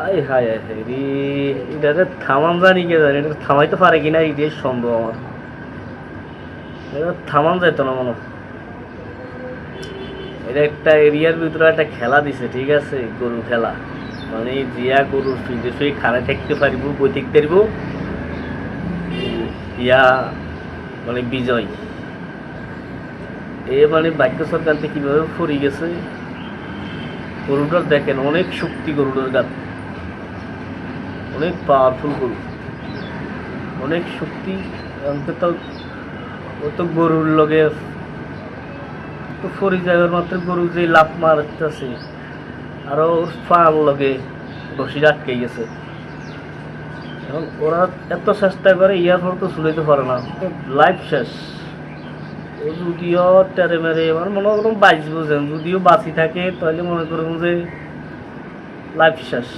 আয় হায় হায় হায় রে, এটাতে থামান জানি কে জানি, এটা থামাইতে পারে কিনা এটাই সন্দেহ আমার। এটা থামান যেত না মনে হয়। এটা একটা এরিয়ার ভিতরে একটা খেলা দিছে, ঠিক আছে, গরু খেলা। মানে জিয়া গরু শুয়ে শুয়ে খানে থাকতে পারিব, বই থাকতে পারিব, ইয়া মানে বিজয়। এ মানে বাক্য সরকারতে কিভাবে ফুরি গেছে। গরুটার দেখেন অনেক শক্তি, গরুটার গাত অনেক পাওয়ারফুল গরু, অনেক শক্তি। অন্তত ও তো গরুর লগে তো ফরি যাওয়ার মাত্র গরু যে লাফ মারতেছে, আরো ওর পার লগে রশি আটকে গেছে। এখন ওরা এত চেষ্টা করে, ইয়ার পর তো শুনাইতে পারে না, লাইফ শেষ। ও যদিও টেরে মেরে আমার মনে করুন বাঁচবো, যদিও বাঁচি থাকে তাহলে মনে করুন যে লাইফ শেষ।